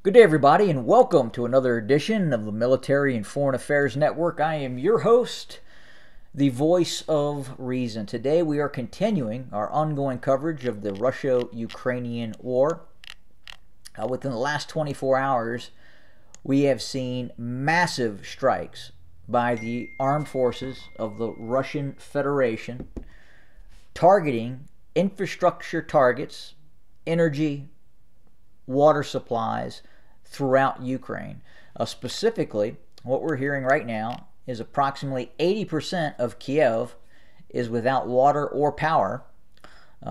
Good day, everybody, and welcome to another edition of the Military and Foreign Affairs Network. I am your host, the voice of reason. Today we are continuing our ongoing coverage of the Russia-Ukrainian war. Within the last 24 hours, we have seen massive strikes by the armed forces of the Russian Federation targeting infrastructure targets, energy, water supplies throughout Ukraine. Specifically, what we're hearing right now is approximately 80% of Kiev is without water or power.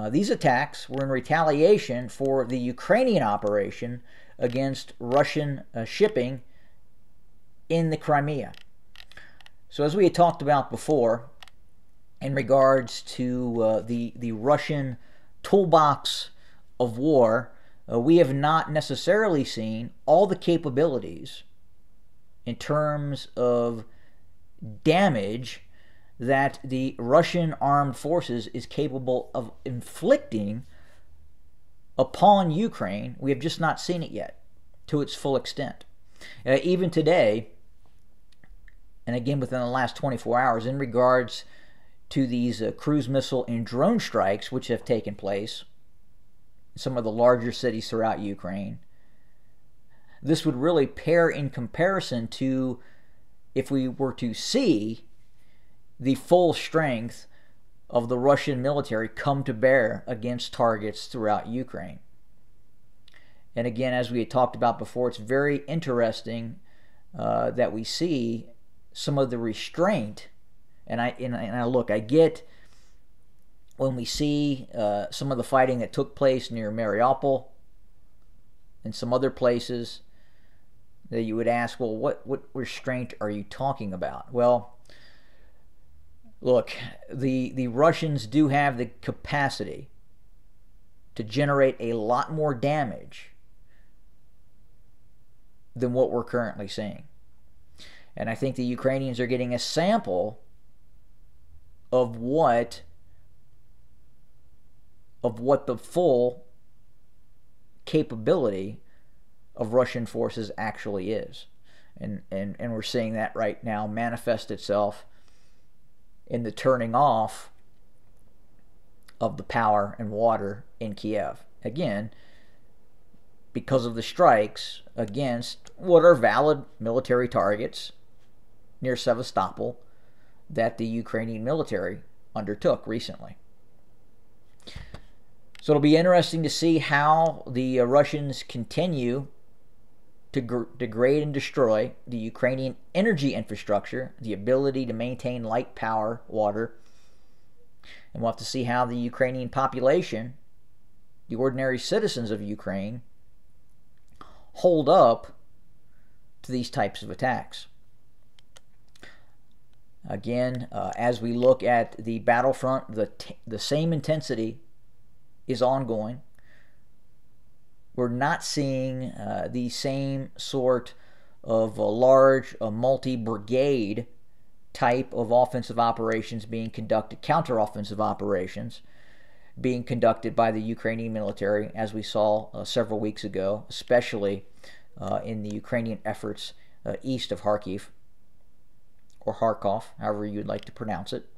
These attacks were in retaliation for the Ukrainian operation against Russian shipping in the Crimea. So as we had talked about before, in regards to the Russian toolbox of war, we have not necessarily seen all the capabilities in terms of damage that the Russian armed forces is capable of inflicting upon Ukraine. We have just not seen it yet to its full extent. Even today, and again within the last 24 hours, in regards to these cruise missile and drone strikes which have taken place in some of the larger cities throughout Ukraine, this would really pair in comparison to if we were to see the full strength of the Russian military come to bear against targets throughout Ukraine. And again, as we had talked about before, it's very interesting that we see some of the restraint. And I look, I get when we see some of the fighting that took place near Mariupol and some other places, that you would ask, well, what restraint are you talking about? Well, look, the Russians do have the capacity to generate a lot more damage than what we're currently seeing. And I think the Ukrainians are getting a sample of what the full capability of Russian forces actually is. And we're seeing that right now manifest itself in the turning off of the power and water in Kiev. Again, because of the strikes against what are valid military targets near Sevastopol that the Ukrainian military undertook recently. So it'll be interesting to see how the Russians continue to degrade and destroy the Ukrainian energy infrastructure, the ability to maintain light, power, water. And we'll have to see how the Ukrainian population, the ordinary citizens of Ukraine, hold up to these types of attacks. Again, as we look at the battlefront, the same intensity is ongoing. We're not seeing the same sort of large multi-brigade type of offensive operations being conducted, counteroffensive operations being conducted by the Ukrainian military, as we saw several weeks ago, especially in the Ukrainian efforts east of Kharkiv, or Kharkov, however you'd like to pronounce it.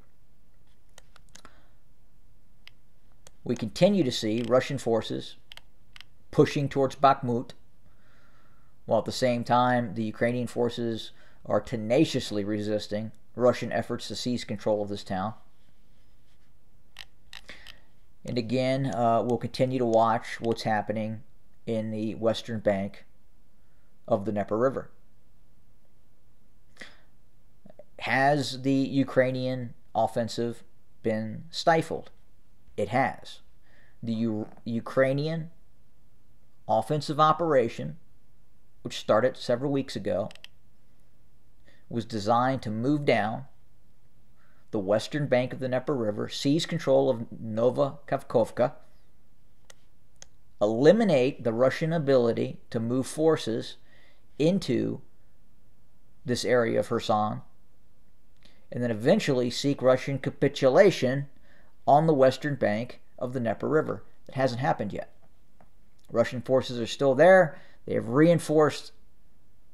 We continue to see Russian forces pushing towards Bakhmut, while at the same time the Ukrainian forces are tenaciously resisting Russian efforts to seize control of this town. And again, we'll continue to watch what's happening in the western bank of the Dnieper River. Has the Ukrainian offensive been stifled? It has. The Ukrainian offensive operation, which started several weeks ago, was designed to move down the western bank of the Dnieper River, seize control of Novokhovka, eliminate the Russian ability to move forces into this area of Kherson, and then eventually seek Russian capitulation on the western bank of the Dnieper River. It hasn't happened yet. Russian forces are still there. They have reinforced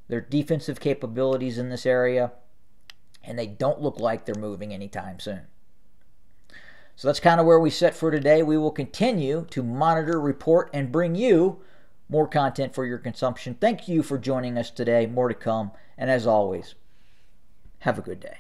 their defensive capabilities in this area, and they don't look like they're moving anytime soon. So that's kind of where we sit for today. We will continue to monitor, report, and bring you more content for your consumption. Thank you for joining us today. More to come. And as always, have a good day.